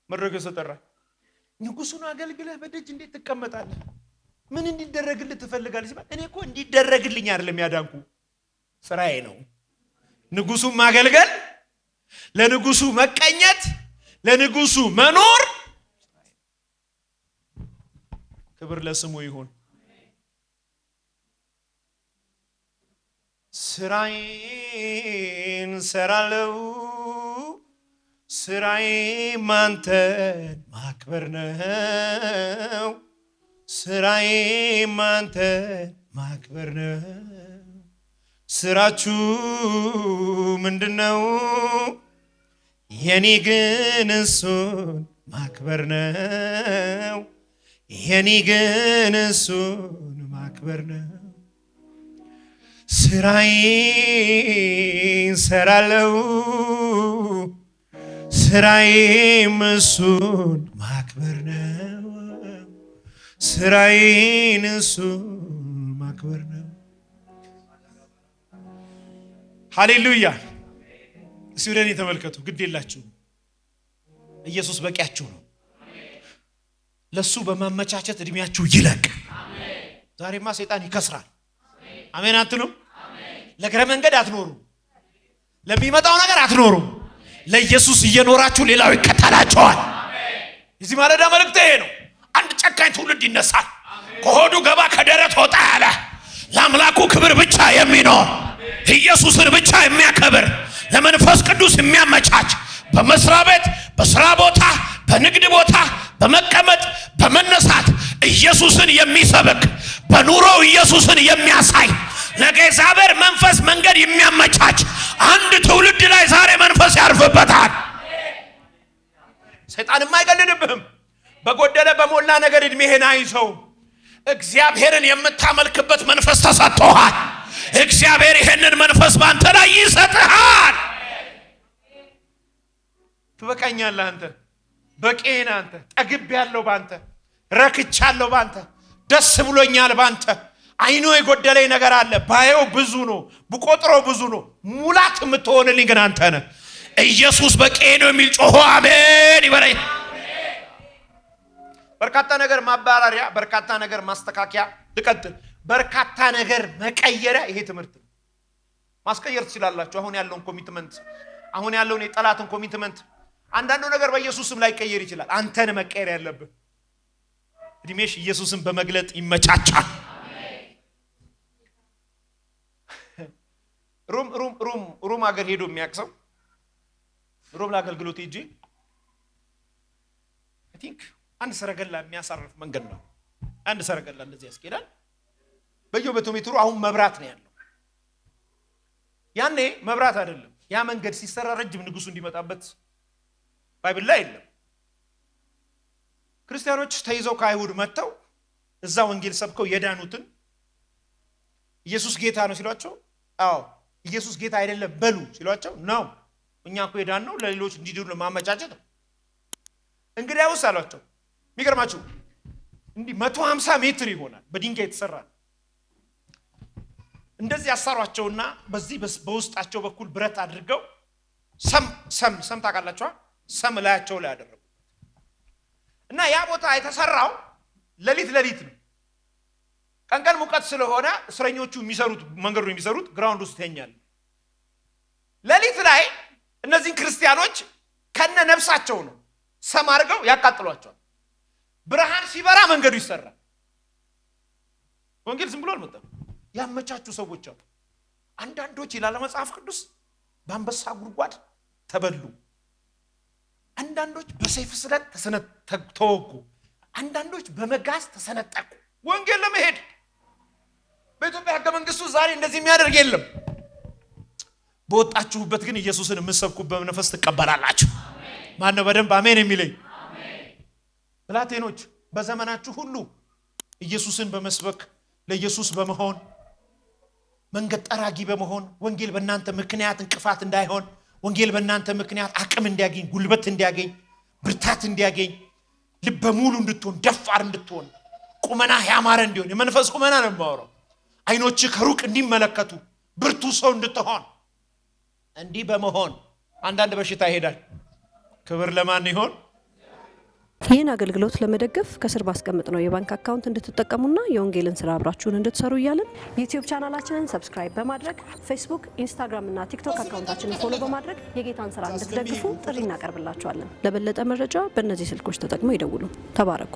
መርዶክዮስ ተጠራ። ንጉሱን አገልግለህ በደጅ እንዴት ትቀመጣለህ? ምን እንዲደረግልህ ትፈልጋለህ ሲባል እኔ እኮ እንዲደረግልኝ አይደለም ያዳንኩ ስራዬ ነው። ንጉሱን ማገልገል፣ ለንጉሱ መቀኘት፣ ለንጉሱ መኖር። ክብር ለስሙ ይሁን። ስራዬን ሰራለው ስራዬም አንተን ማክበር ነው። ስራዬም አንተን ማክበር ነው። ስራችሁ ምንድነው? የኔ ግን እሱን ማክበር ነው። የኔ ግን እሱን ማክበር ነው። ስራዬን ሰራለው፣ ስራዬም እሱን ማክበር ነው። ስራዬን እሱን ማክበር ነው። ሃሌሉያ። እስቲ ወደ እኔ ተመልከቱ። ግድ የላችሁ፣ ኢየሱስ በቂያችሁ ነው። ለሱ በማመቻቸት እድሜያችሁ ይለቅ። ዛሬማ ሰይጣን ይከስራል። አሜን አትሉም? ለግረ መንገድ አትኖሩ፣ ለሚመጣው ነገር አትኖሩ። ለኢየሱስ እየኖራችሁ ሌላው ይከተላቸዋል። እዚህ ማለዳ መልእክት ይሄ ነው። አንድ ጨካኝ ትውልድ ይነሳል። ከሆዱ ገባ ከደረት ወጣ ያለ ለአምላኩ ክብር ብቻ የሚኖር ኢየሱስን ብቻ የሚያከብር ለመንፈስ ቅዱስ የሚያመቻች በመስሪያ ቤት፣ በስራ ቦታ፣ በንግድ ቦታ፣ በመቀመጥ በመነሳት ኢየሱስን የሚሰብክ በኑሮው ኢየሱስን የሚያሳይ ለእግዚአብሔር መንፈስ መንገድ የሚያመቻች አንድ ትውልድ ላይ ዛሬ መንፈስ ያርፍበታል። ሰይጣንም አይቀልድብህም። በጎደለ በሞላ ነገር እድሜህን አይዘው። እግዚአብሔርን የምታመልክበት መንፈስ ተሰጥቶሃል። እግዚአብሔር ይሄንን መንፈስ ባንተ ላይ ይሰጥሃል። ትበቃኛለህ አንተ፣ በቂህን አንተ፣ ጠግቤያለሁ ባንተ፣ ረክቻለሁ ባንተ፣ ደስ ብሎኛል ባንተ። አይኖ የጎደለኝ ነገር አለ፣ ባየው ብዙ ነው፣ ብቆጥረው ብዙ ነው። ሙላት የምትሆንልኝ ግን አንተ ነህ። ኢየሱስ በቂህ ነው የሚል ጮሆ አሜን ይበለኝ። በርካታ ነገር ማባራሪያ፣ በርካታ ነገር ማስተካከያ። ልቀጥል። በርካታ ነገር መቀየሪያ ይሄ ትምህርት ነው። ማስቀየር ትችላላችሁ። አሁን ያለውን ኮሚትመንት፣ አሁን ያለውን የጠላትን ኮሚትመንት። አንዳንዱ ነገር በኢየሱስም ላይ ቀየር ይችላል። አንተን መቀየር ያለብህ እድሜሽ ኢየሱስን በመግለጥ ይመቻቻል። ሩም አገር ሄዶ የሚያቅሰው ሩም ለአገልግሎት ሄጄ አይ ቲንክ አንድ ሰረገላ የሚያሳርፍ መንገድ ነው። አንድ ሰረገላ እንደዚህ ያስኬዳል። በየቤቱ ሜትሩ አሁን መብራት ነው ያለው። ያኔ መብራት አይደለም። ያ መንገድ ሲሰራ ረጅም ንጉሱ እንዲመጣበት ባይብል ላይ የለም። ክርስቲያኖች ተይዘው ከአይሁድ መጥተው እዛ ወንጌል ሰብከው የዳኑትን ኢየሱስ ጌታ ነው ሲሏቸው፣ አዎ ኢየሱስ ጌታ አይደለም በሉ ሲሏቸው፣ ነው እኛ እኮ የዳን ነው ለሌሎች እንዲድኑ ለማመቻቸት ነው። እንግዲያውስ አሏቸው። የሚገርማችሁ እንዲህ 150 ሜትር ይሆናል በድንጋይ የተሰራ እንደዚህ ያሳሯቸውና በዚህ በውስጣቸው በኩል ብረት አድርገው ሰም ታውቃላችሁ፣ ሰም ላያቸው ላይ ያደረጉ እና ያ ቦታ የተሰራው ሌሊት ነው። ቀን ሙቀት ስለሆነ እስረኞቹ የሚሰሩት መንገዱን የሚሰሩት ግራውንድ ውስጥ ተኛል። ሌሊት ላይ እነዚህን ክርስቲያኖች ከነ ነፍሳቸው ነው ሰም አድርገው ያቃጥሏቸዋል። ብርሃን ሲበራ መንገዱ ይሰራል። ወንጌል ዝም ብሎ አልመጣም። ያመቻቹ ሰዎች አሉ። አንዳንዶች ይላል መጽሐፍ ቅዱስ በአንበሳ ጉድጓድ ተበሉ። አንዳንዶች በሰይፍ ስለት ተወጉ። አንዳንዶች በመጋዝ ተሰነጠቁ። ወንጌል ለመሄድ በኢትዮጵያ ሕገ መንግስቱ ዛሬ እንደዚህ የሚያደርግ የለም። በወጣችሁበት ግን ኢየሱስን የምትሰብኩበት መንፈስ ትቀበላላችሁ። ማን ነው በደንብ አሜን የሚለኝ? ብላቴኖች በዘመናችሁ ሁሉ ኢየሱስን በመስበክ ለኢየሱስ በመሆን መንገድ ጠራጊ በመሆን ወንጌል በእናንተ ምክንያት እንቅፋት እንዳይሆን፣ ወንጌል በእናንተ ምክንያት አቅም እንዲያገኝ፣ ጉልበት እንዲያገኝ፣ ብርታት እንዲያገኝ፣ ልበ ሙሉ እንድትሆን፣ ደፋር እንድትሆን፣ ቁመና ያማረ እንዲሆን፣ የመንፈስ ቁመና ነው የማወራው። አይኖች ከሩቅ እንዲመለከቱ፣ ብርቱ ሰው እንድትሆን፣ እንዲህ በመሆን አንዳንድ በሽታ ይሄዳል። ክብር ለማን ይሆን? ይህን አገልግሎት ለመደገፍ ከስር ባስቀምጥ ነው የባንክ አካውንት እንድትጠቀሙና የወንጌልን ስራ አብራችሁን እንድትሰሩ እያልን ዩቲዩብ ቻናላችንን ሰብስክራይብ በማድረግ ፌስቡክ፣ ኢንስታግራም እና ቲክቶክ አካውንታችንን ፎሎ በማድረግ የጌታን ስራ እንድትደግፉ ጥሪ እናቀርብላችኋለን። ለበለጠ መረጃ በእነዚህ ስልኮች ተጠቅመው ይደውሉ። ተባረኩ።